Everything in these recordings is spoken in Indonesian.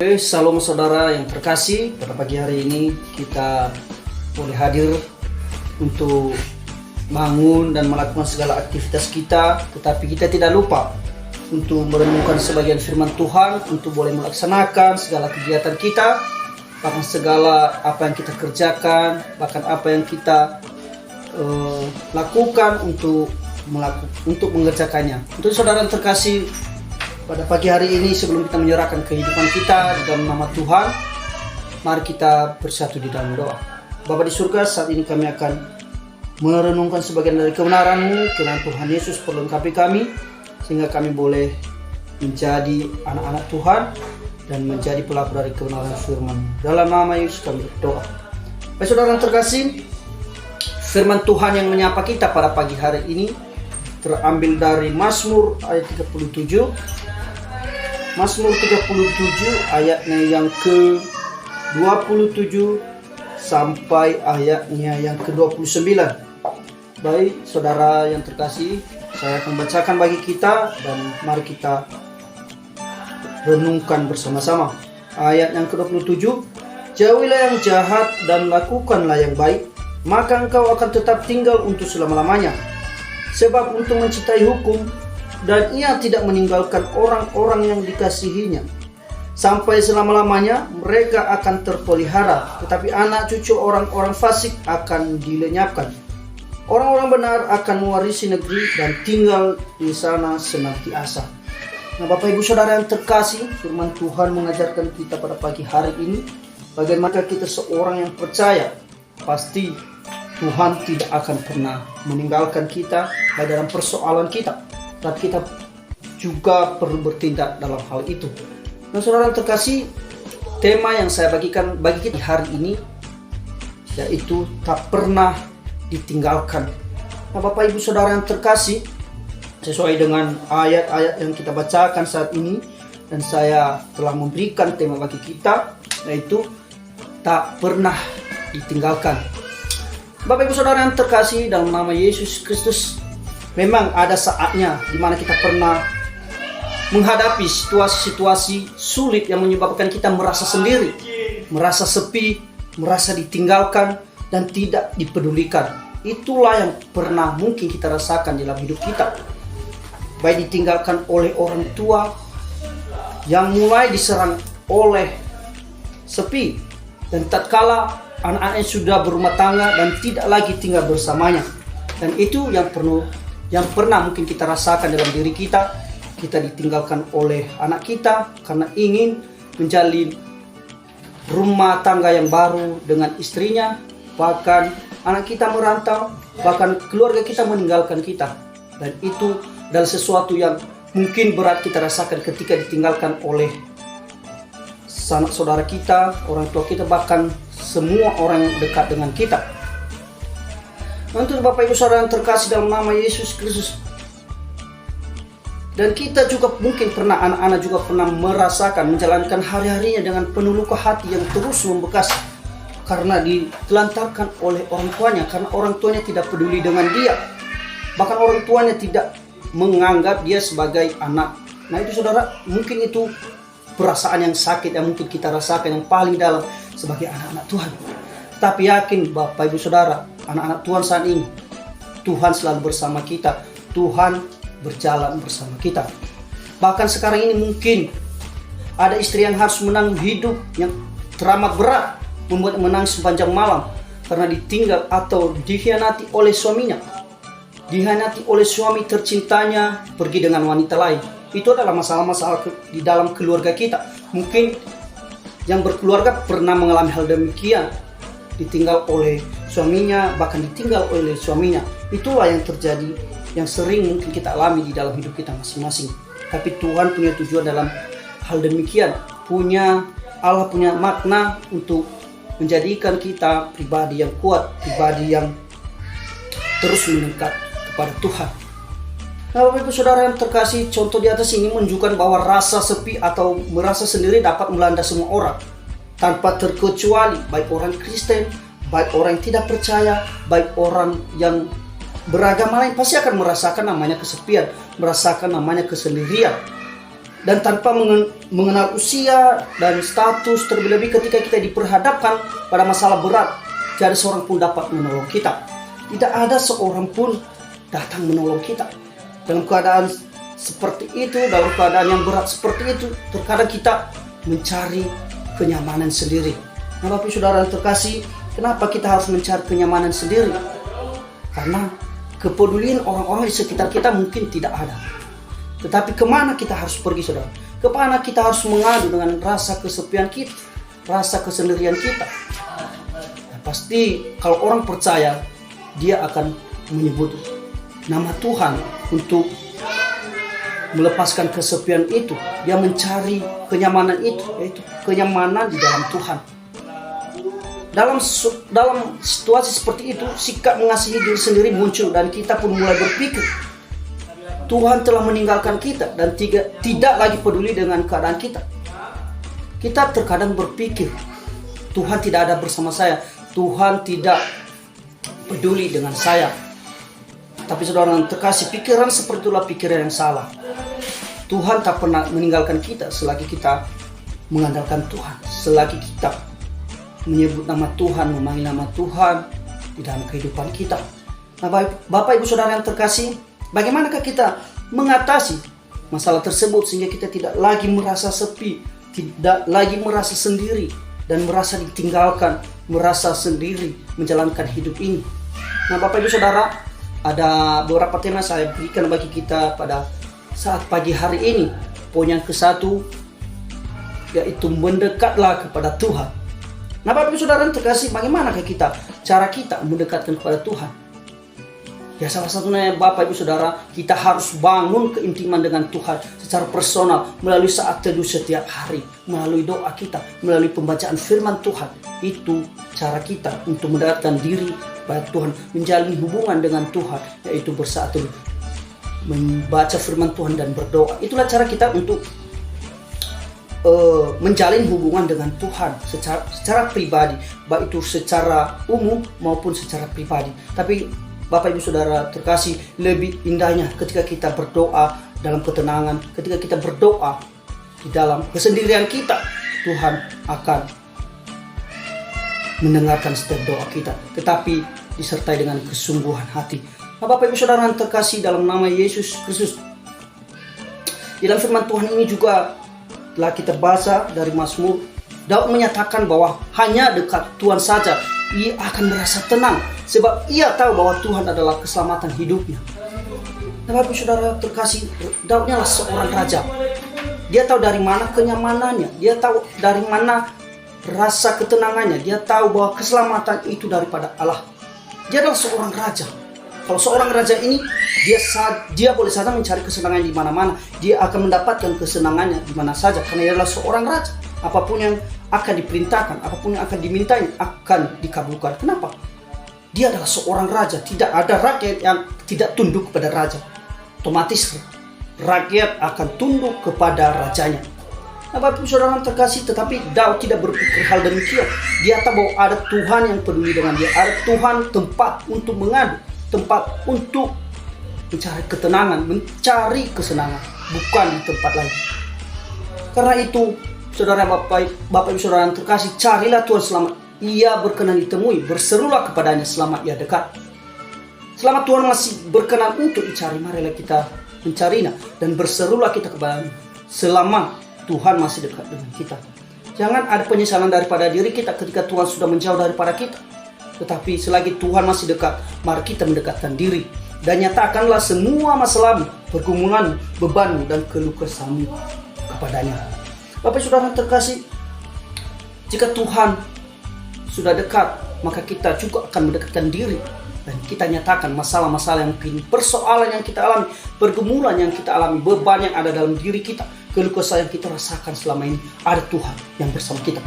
Salam saudara yang terkasih, pada pagi hari ini kita boleh hadir untuk bangun dan melakukan segala aktivitas kita, tetapi kita tidak lupa untuk merenungkan sebagian firman Tuhan, untuk boleh melaksanakan segala kegiatan kita, bahkan segala apa yang kita kerjakan, bahkan apa yang kita lakukan untuk mengerjakannya. Untuk saudara yang terkasih, pada pagi hari ini sebelum kita menyerahkan kehidupan kita di dalam nama Tuhan, mari kita bersatu di dalam doa. Bapa di surga, saat ini kami akan merenungkan sebagian dari kebenaran-Mu. Kiranya Tuhan Yesus perlengkapi kami, sehingga kami boleh menjadi anak-anak Tuhan dan menjadi pelaku dari kebenaran firman. Dalam nama Yesus kami berdoa. Baik saudara yang terkasih, firman Tuhan yang menyapa kita pada pagi hari ini terambil dari Mazmur ayat 37. Mazmur 37 ayatnya yang ke-27 sampai ayatnya yang ke-29. Baik saudara yang terkasih, saya akan bacakan bagi kita dan mari kita renungkan bersama-sama. Ayat yang ke-27, jauhilah yang jahat dan lakukanlah yang baik, maka engkau akan tetap tinggal untuk selama-lamanya. Sebab untuk mencintai hukum, dan ia tidak meninggalkan orang-orang yang dikasihinya. Sampai selama-lamanya mereka akan terpelihara, tetapi anak cucu orang-orang fasik akan dilenyapkan. Orang-orang benar akan mewarisi negeri dan tinggal di sana senantiasa. Nah, Bapak Ibu Saudara yang terkasih, firman Tuhan mengajarkan kita pada pagi hari ini bagaimana kita seorang yang percaya pasti Tuhan tidak akan pernah meninggalkan kita dalam persoalan kita. Dan kita juga perlu bertindak dalam hal itu. Nah saudara yang terkasih, tema yang saya bagikan bagi kita hari ini yaitu tak pernah ditinggalkan. Nah Bapak Ibu Saudara yang terkasih, sesuai dengan ayat-ayat yang kita bacakan saat ini, dan saya telah memberikan tema bagi kita, yaitu tak pernah ditinggalkan. Bapak Ibu Saudara yang terkasih, dalam nama Yesus Kristus, memang ada saatnya di mana kita pernah menghadapi situasi-situasi sulit yang menyebabkan kita merasa sendiri, merasa sepi, merasa ditinggalkan dan tidak dipedulikan. Itulah yang pernah mungkin kita rasakan dalam hidup kita. Baik ditinggalkan oleh orang tua yang mulai diserang oleh sepi, dan tatkala anak-anaknya sudah berumah tangga dan tidak lagi tinggal bersamanya. Dan itu yang pernah mungkin kita rasakan dalam diri kita. Kita ditinggalkan oleh anak kita karena ingin menjalin rumah tangga yang baru dengan istrinya. Bahkan anak kita merantau, bahkan keluarga kita meninggalkan kita. Dan itu adalah sesuatu yang mungkin berat kita rasakan ketika ditinggalkan oleh sanak saudara kita, orang tua kita, bahkan semua orang yang dekat dengan kita. Untuk Bapak Ibu Saudara yang terkasih dalam nama Yesus Kristus, dan kita juga mungkin pernah, anak-anak juga pernah merasakan menjalankan hari-harinya dengan penuh luka hati yang terus membekas karena ditelantarkan oleh orang tuanya, karena orang tuanya tidak peduli dengan dia, bahkan orang tuanya tidak menganggap dia sebagai anak. Nah itu saudara, mungkin itu perasaan yang sakit yang mungkin kita rasakan yang paling dalam sebagai anak-anak Tuhan. Tapi yakin Bapak Ibu Saudara, anak-anak Tuhan saat ini, Tuhan selalu bersama kita. Tuhan berjalan bersama kita. Bahkan sekarang ini mungkin ada istri yang harus menanggung hidup yang teramat berat, membuat menangis sepanjang malam karena ditinggal atau dikhianati oleh suaminya. Dikhianati oleh suami tercintanya pergi dengan wanita lain. Itu adalah masalah-masalah di dalam keluarga kita. Mungkin yang berkeluarga pernah mengalami hal demikian, ditinggal oleh suaminya, bahkan ditinggal oleh suaminya. Itulah yang terjadi, yang sering mungkin kita alami di dalam hidup kita masing-masing. Tapi Tuhan punya tujuan dalam hal demikian. Allah punya makna untuk menjadikan kita pribadi yang kuat, pribadi yang terus mendekat kepada Tuhan. Nah Bapak Ibu Saudara yang terkasih, contoh di atas ini menunjukkan bahwa rasa sepi atau merasa sendiri dapat melanda semua orang, tanpa terkecuali, baik orang Kristen, baik orang yang tidak percaya, baik orang yang beragama lain, pasti akan merasakan namanya kesepian, merasakan namanya kesendirian. dan tanpa mengenal usia dan status, terlebih-lebih ketika kita diperhadapkan pada masalah berat, tidak ada seorang pun dapat menolong kita. Tidak ada seorang pun datang menolong kita. Dalam keadaan seperti itu, dalam keadaan yang berat seperti itu, terkadang kita mencari kenyamanan sendiri. Nah, Bapak Saudara yang terkasih, kenapa kita harus mencari kenyamanan sendiri? Karena kepedulian orang-orang di sekitar kita mungkin tidak ada. Tetapi kemana kita harus pergi, saudara? Kemana kita harus mengadu dengan rasa kesepian kita, rasa kesendirian kita? Ya, pasti kalau orang percaya, dia akan menyebut nama Tuhan untuk melepaskan kesepian itu. Dia mencari kenyamanan itu, yaitu kenyamanan di dalam Tuhan. Dalam situasi seperti itu, sikap mengasihi diri sendiri muncul dan kita pun mulai berpikir, Tuhan telah meninggalkan kita dan tidak lagi peduli dengan keadaan kita. Kita terkadang berpikir, Tuhan tidak ada bersama saya, Tuhan tidak peduli dengan saya. Tapi saudara yang terkasih, pikiran seperti itulah pikiran yang salah. Tuhan tak pernah meninggalkan kita selagi kita mengandalkan Tuhan, selagi kita menyebut nama Tuhan, memanggil nama Tuhan di dalam kehidupan kita. Nah, Bapak Ibu Saudara yang terkasih, bagaimanakah kita mengatasi masalah tersebut sehingga kita tidak lagi merasa sepi, tidak lagi merasa sendiri, dan merasa ditinggalkan, merasa sendiri menjalankan hidup ini? Nah, Bapak Ibu Saudara, ada beberapa tema saya berikan bagi kita pada saat pagi hari ini. Poin yang ke-1 yaitu mendekatlah kepada Tuhan. Nah, Bapak Ibu Saudara yang terkasih, bagaimanakah cara kita mendekatkan kepada Tuhan? Ya, salah satunya Bapak Ibu Saudara, kita harus bangun keintiman dengan Tuhan secara personal melalui saat teduh setiap hari, melalui doa kita, melalui pembacaan firman Tuhan. Itu cara kita untuk mendekatkan diri kepada Tuhan, menjalin hubungan dengan Tuhan, yaitu bersaat teduh, membaca firman Tuhan dan berdoa. Itulah cara kita untuk menjalin hubungan dengan Tuhan secara pribadi, baik itu secara umum maupun secara pribadi. Tapi Bapak Ibu Saudara terkasih, lebih indahnya ketika kita berdoa dalam ketenangan, ketika kita berdoa di dalam kesendirian kita, Tuhan akan mendengarkan setiap doa kita, tetapi disertai dengan kesungguhan hati. Nah, Bapak Ibu Saudara yang terkasih, dalam nama Yesus Kristus, di dalam firman Tuhan ini juga telah kita baca dari Mazmur, Daud menyatakan bahwa hanya dekat Tuhan saja ia akan merasa tenang, sebab ia tahu bahwa Tuhan adalah keselamatan hidupnya. Nah, Bapak Saudara terkasih, Daudnya adalah seorang raja. Dia tahu dari mana kenyamanannya, dia tahu dari mana rasa ketenangannya, dia tahu bahwa keselamatan itu daripada Allah. Dia adalah seorang raja. Kalau seorang raja ini, dia boleh saja mencari kesenangan di mana-mana. Dia akan mendapatkan kesenangannya di mana saja, karena dia adalah seorang raja. Apapun yang akan diperintahkan, apapun yang akan dimintanya akan dikabulkan. Kenapa? Dia adalah seorang raja. Tidak ada rakyat yang tidak tunduk kepada raja. Otomatis rakyat akan tunduk kepada rajanya. Nah, Bapak Saudara yang terkasih, tetapi Daud tidak berpikir hal demikian. Dia tahu bahwa ada Tuhan yang peduli dengan dia. Ada Tuhan tempat untuk mengadu, tempat untuk mencari ketenangan, mencari kesenangan, bukan di tempat lain. Karena itu, saudara Bapak Ibu Saudara yang terkasih, carilah Tuhan selama ia berkenan ditemui, berserulah kepadanya selama ia dekat. Selama Tuhan masih berkenan untuk dicari, marilah kita mencarinya dan berserulah kita kepadanya selama Tuhan masih dekat dengan kita. Jangan ada penyesalan daripada diri kita ketika Tuhan sudah menjauh daripada kita. Tetapi selagi Tuhan masih dekat, mari kita mendekatkan diri dan nyatakanlah semua masalahmu, pergumulanmu, bebanmu, dan keluh kesahmu kepadanya. Bapak Saudara terkasih, jika Tuhan sudah dekat, maka kita juga akan mendekatkan diri dan kita nyatakan masalah-masalah yang mungkin, persoalan yang kita alami, pergumulan yang kita alami, beban yang ada dalam diri kita, keluh kesah yang kita rasakan selama ini. Ada Tuhan yang bersama kita.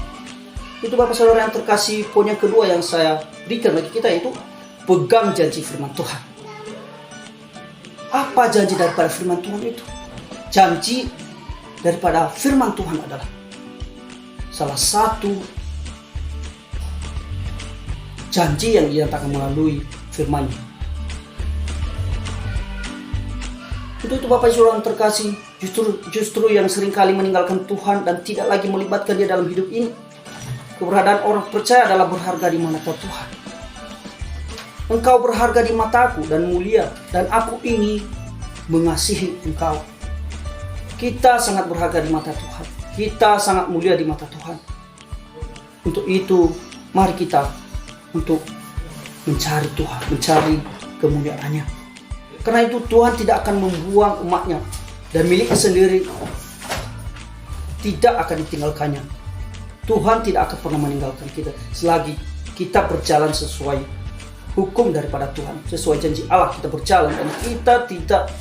Itu Bapak Saudara yang terkasih, poin yang kedua yang saya berikan bagi kita itu pegang janji firman Tuhan. Apa janji daripada firman Tuhan itu? Janji daripada firman Tuhan adalah salah satu janji yang dinyatakan melalui firman-Nya. Itu Bapak Saudara yang terkasih, justru yang seringkali meninggalkan Tuhan dan tidak lagi melibatkan Dia dalam hidup ini. Keberadaan orang percaya adalah berharga di mata Tuhan. Engkau berharga di mataku dan mulia, dan aku ini mengasihi engkau. Kita sangat berharga di mata Tuhan. Kita sangat mulia di mata Tuhan. Untuk itu, mari kita untuk mencari Tuhan, mencari kemuliaannya. Karena itu Tuhan tidak akan membuang umatnya, dan miliknya sendiri tidak akan ditinggalkannya. Tuhan tidak akan pernah meninggalkan kita selagi kita berjalan sesuai hukum daripada Tuhan, sesuai janji Allah kita berjalan, dan kita tidak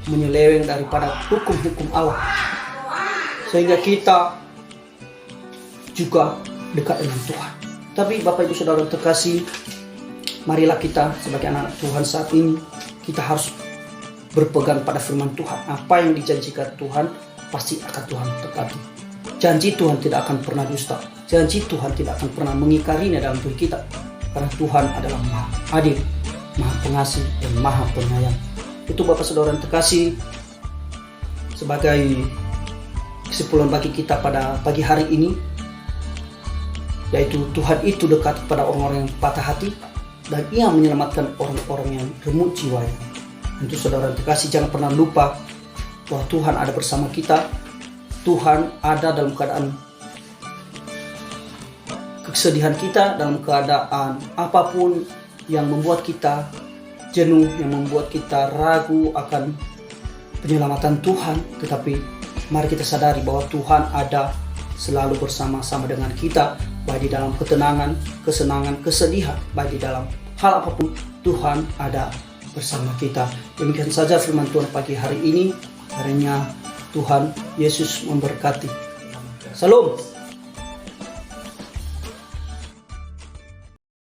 menyeleweng daripada hukum-hukum Allah, sehingga kita juga dekat dengan Tuhan. Tapi Bapak Ibu Saudara terkasih, marilah kita sebagai anak Tuhan saat ini, kita harus berpegang pada firman Tuhan. Apa yang dijanjikan Tuhan pasti akan Tuhan tepati. Janji Tuhan tidak akan pernah dusta. Janji Tuhan tidak akan pernah mengingkarinya dalam diri kita. Karena Tuhan adalah Maha Adil, Maha Pengasih, dan Maha Penyayang. Itu Bapak Saudara yang terkasih, sebagai kesimpulan bagi kita pada pagi hari ini, yaitu Tuhan itu dekat kepada orang-orang yang patah hati, dan Ia menyelamatkan orang-orang yang remuk jiwanya. Untuk saudara yang terkasih, jangan pernah lupa bahwa Tuhan ada bersama kita. Tuhan ada dalam keadaan kesedihan kita, dalam keadaan apapun yang membuat kita jenuh, yang membuat kita ragu akan penyelamatan Tuhan. Tetapi mari kita sadari bahwa Tuhan ada selalu bersama-sama dengan kita, baik di dalam ketenangan, kesenangan, kesedihan, baik di dalam hal apapun Tuhan ada bersama kita. Demikian saja firman Tuhan pagi hari ini. Harinya Tuhan Yesus memberkati. Salam.